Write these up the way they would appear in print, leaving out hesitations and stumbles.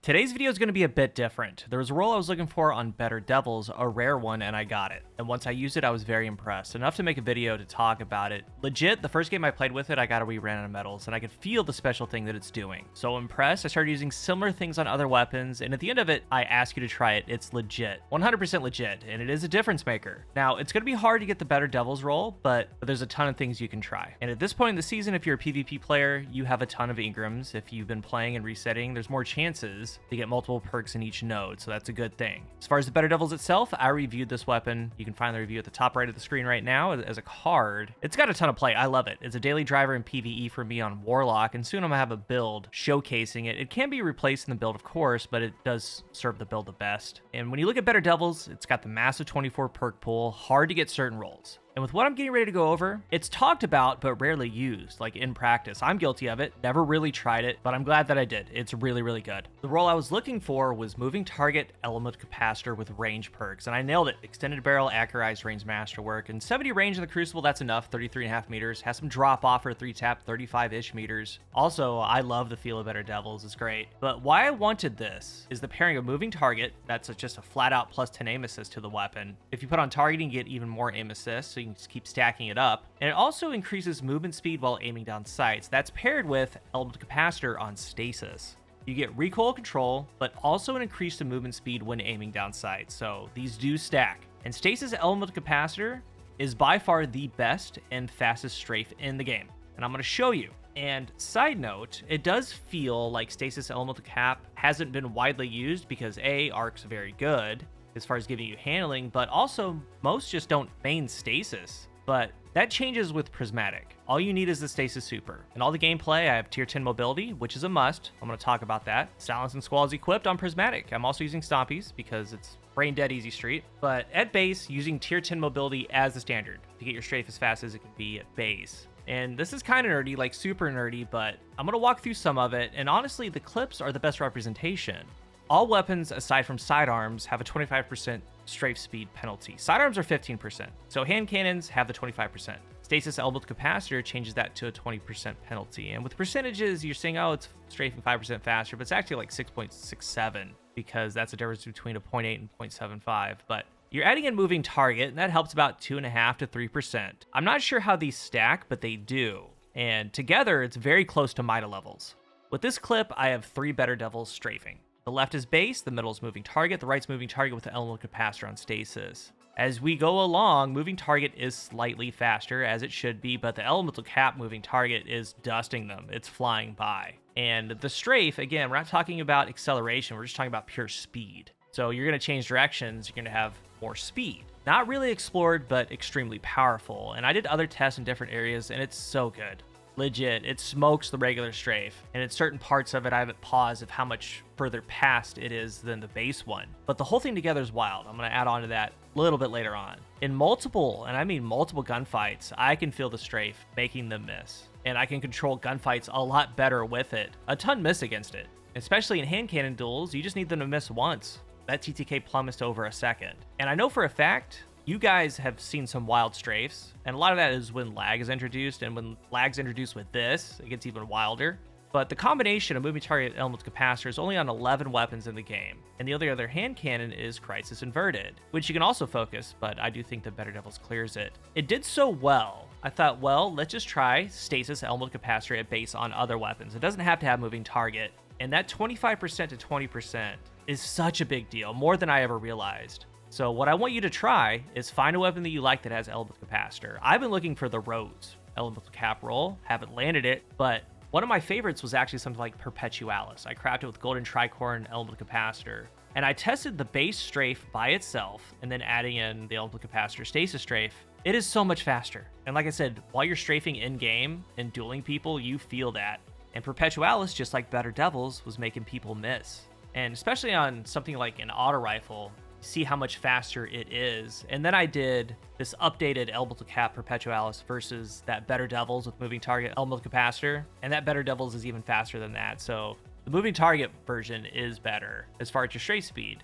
Today's video is going to be a bit different. There was a role I was looking for on Better Devils, a rare one, and I got it. And once I used it, I was very impressed, enough to make a video to talk about it. Legit, the first game I played with it, I got a re-ran of medals, and I could feel the special thing that it's doing. So impressed, I started using similar things on other weapons, and at the end of it, I ask you to try it. It's legit. 100% legit, and it is a difference maker. Now, it's going to be hard to get the Better Devils role, but there's a ton of things you can try. And at this point in the season, if you're a PvP player, you have a ton of Ingrams. If you've been playing and resetting, there's more chances to get multiple perks in each node, so that's a good thing. As far as the Better Devils itself, I reviewed this weapon. You can find the review at the top right of the screen right now as a card. It's got a ton of play. I love it. It's a daily driver in PvE for me on Warlock, and soon I'm gonna have a build showcasing it. It can be replaced in the build, of course, but it does serve the build the best. And when you look at Better Devils, it's got the massive 24 perk pool, hard to get certain roles. And with what I'm getting ready to go over, it's talked about but rarely used, like in practice. I'm guilty of it, never really tried it, but I'm glad that I did. It's really, really good. The role I was looking for was moving target element capacitor with range perks, and I nailed it. Extended barrel, accurized range masterwork, and 70 range in the Crucible, that's enough, 33.5 meters. Has some drop off for 3-tap, 35-ish meters. Also, I love the feel of Better Devils, it's great. But why I wanted this is the pairing of moving target, that's just a flat out plus 10 aim assist to the weapon. If you put on targeting, you get even more aim assist, so you can just keep stacking it up. And it also increases movement speed while aiming down sights. That's paired with element capacitor on stasis. You get recoil control, but also an increase in movement speed when aiming down sights. So these do stack. And stasis element capacitor is by far the best and fastest strafe in the game. And I'm going to show you. And side note, it does feel like stasis elemental cap hasn't been widely used because A, arc's very good as far as giving you handling, but also most just don't main stasis. But that changes with Prismatic. All you need is the stasis super. In all the gameplay, I have tier 10 mobility, which is a must. I'm going to talk about that. Silence and Squall is equipped on Prismatic. I'm also using Stompies because it's brain dead easy street. But at base, using tier 10 mobility as the standard to get your strafe as fast as it can be at base. And this is kind of nerdy, like super nerdy, but I'm going to walk through some of it. And honestly, the clips are the best representation. All weapons, aside from sidearms, have a 25% strafe speed penalty. Sidearms are 15%, so hand cannons have the 25%. Stasis element capacitor changes that to a 20% penalty. And with percentages, you're saying, oh, it's strafing 5% faster, but it's actually like 6.67 because that's the difference between a 0.8 and 0.75. But you're adding in moving target, and that helps about 2.5 to 3%. I'm not sure how these stack, but they do. And together, it's very close to Mida levels. With this clip, I have 3 Better Devils strafing. The left is base, the middle is moving target, the right's moving target with the element capacitor on stasis. As we go along, moving target is slightly faster, as it should be, but the elemental cap moving target is dusting them. It's flying by. And the strafe, again, we're not talking about acceleration, we're just talking about pure speed. So you're going to change directions, you're going to have more speed. Not really explored, but extremely powerful. And I did other tests in different areas, and it's so good. Legit, it smokes the regular strafe, and in certain parts of it I have it paused of how much further past it is than the base one. But the whole thing together is wild. I'm going to add on to that a little bit later on. In multiple, and I mean multiple gunfights, I can feel the strafe making them miss. And I can control gunfights a lot better with it. A ton miss against it. Especially in hand cannon duels, you just need them to miss once. That TTK plummets to over a second. And I know for a fact, you guys have seen some wild strafes, and a lot of that is when lag is introduced, and when lag's introduced with this, it gets even wilder. But the combination of moving target element capacitor is only on 11 weapons in the game, and the only other hand cannon is Crisis Inverted, which you can also focus, but I do think that Better Devils clears it. It did so well, I thought, well, let's just try stasis element capacitor at base on other weapons. It doesn't have to have moving target, and that 25% to 20% is such a big deal, more than I ever realized. So what I want you to try is find a weapon that you like that has elemental capacitor. I've been looking for the Rhodes elemental cap roll, haven't landed it, but one of my favorites was actually something like Perpetualis. I crafted with golden tricorn elemental capacitor, and I tested the base strafe by itself and then adding in the elemental capacitor stasis strafe. It is so much faster. And like I said, while you're strafing in game and dueling people, you feel that. And Perpetualis, just like Better Devils, was making people miss. And especially on something like an auto rifle, see how much faster it is. And then I did this updated elemental cap Perpetualis versus that Better Devils with moving target elemental capacitor, and that Better Devils is even faster than that. So the moving target version is better as far as your strafe speed,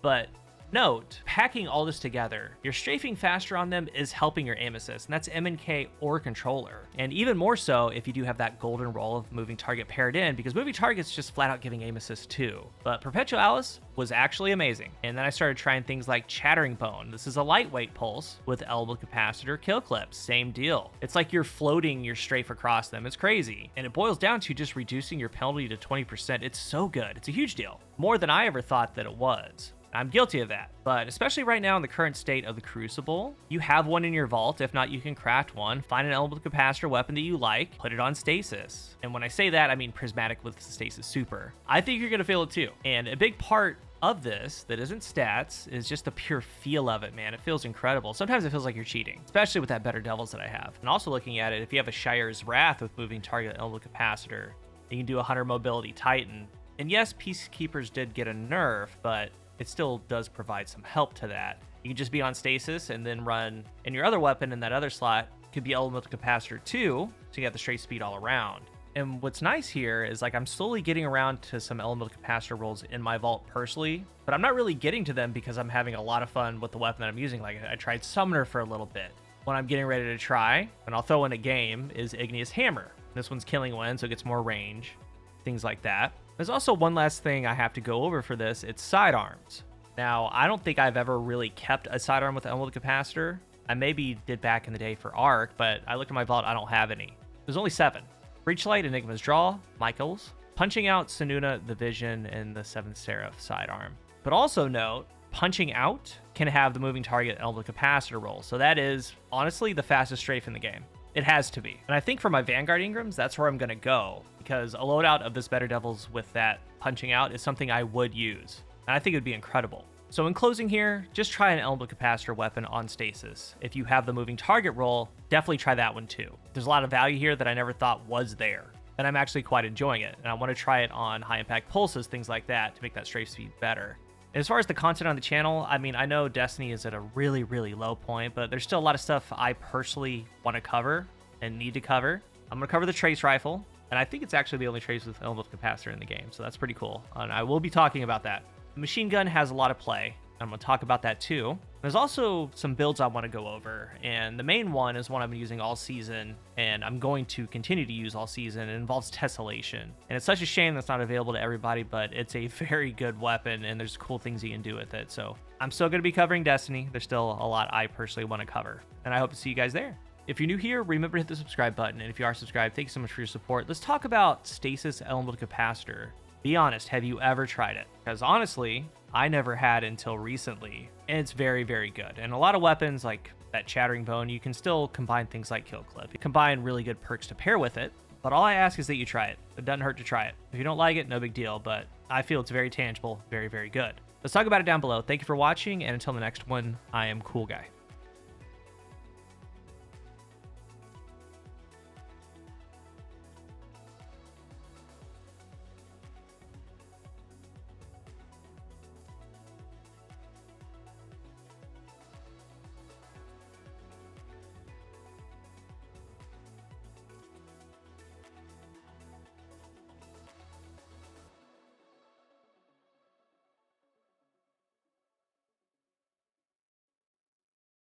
but Note, packing all this together, you're strafing faster on them is helping your aim assist, and that's M&K or controller. And even more so if you do have that golden roll of moving target paired in, because moving target's just flat out giving aim assist too. But Perpetual Alice was actually amazing. And then I started trying things like Chattering Bone. This is a lightweight pulse with elbow capacitor kill clips, same deal. It's like you're floating your strafe across them. It's crazy. And it boils down to just reducing your penalty to 20%. It's so good. It's a huge deal. More than I ever thought that it was. I'm guilty of that, but especially right now in the current state of the Crucible, you have one in your vault. If not, you can craft one, find an elbow capacitor weapon that you like, put it on stasis. And when I say that, I mean prismatic with stasis super. I think you're gonna feel it too. And a big part of this that isn't stats is just the pure feel of it, man. It feels incredible. Sometimes it feels like you're cheating, especially with that Better Devils that I have. And also looking at it, if you have a Shire's Wrath with moving target elbow capacitor, you can do a Hunter Mobility Titan. And yes, Peacekeepers did get a nerf, but it still does provide some help to that. You can just be on stasis and then run, and your other weapon in that other slot could be elemental capacitor too, so you have the straight speed all around. And what's nice here is like I'm slowly getting around to some elemental capacitor rolls in my vault personally, but I'm not really getting to them because I'm having a lot of fun with the weapon that I'm using. Like I tried Summoner for a little bit. What I'm getting ready to try, and I'll throw in a game, is Igneous Hammer. This one's killing one, so it gets more range, things like that. There's also one last thing I have to go over for this. It's sidearms. Now, I don't think I've ever really kept a sidearm with an elemental capacitor. I maybe did back in the day for Arc, but I looked at my vault, I don't have any. There's only 7. Breachlight, Enigma's Draw, Michael's, Punching Out, Sanuna, the Vision, and the 7th Seraph sidearm. But also note, Punching Out can have the moving target elemental capacitor roll. So that is, honestly, the fastest strafe in the game. It has to be. And I think for my Vanguard Ingrams, that's where I'm gonna go, because a loadout of this Better Devils with that Punching Out is something I would use. And I think it would be incredible. So in closing here, just try an elemental capacitor weapon on stasis. If you have the moving target roll, definitely try that one too. There's a lot of value here that I never thought was there, and I'm actually quite enjoying it. And I want to try it on high impact pulses, things like that, to make that strafe speed better. As far as the content on the channel, I mean, I know Destiny is at a really, really low point, but there's still a lot of stuff I personally want to cover and need to cover. I'm going to cover the trace rifle, and I think it's actually the only trace with elemental capacitor in the game, so that's pretty cool. And I will be talking about that. The machine gun has a lot of play. I'm going to talk about that too. There's also some builds I want to go over, and the main one is one I've been using all season, and I'm going to continue to use all season. It involves Tessellation, and it's such a shame that's not available to everybody, but it's a very good weapon, and there's cool things you can do with it. So I'm still going to be covering Destiny. There's still a lot I personally want to cover, and I hope to see you guys there. If you're new here, remember to hit the subscribe button, and if you are subscribed, thank you so much for your support. Let's talk about Stasis Elemental Capacitor. Be honest, have you ever tried it? Because honestly, I never had until recently, and it's very, very good. And a lot of weapons like that Chattering Bone, you can still combine things like Kill Clip. You combine really good perks to pair with it, but all I ask is that you try it. It doesn't hurt to try it. If you don't like it, no big deal, but I feel it's very tangible, very, very good. Let's talk about it down below. Thank you for watching, and until the next one, I am CoolGuy.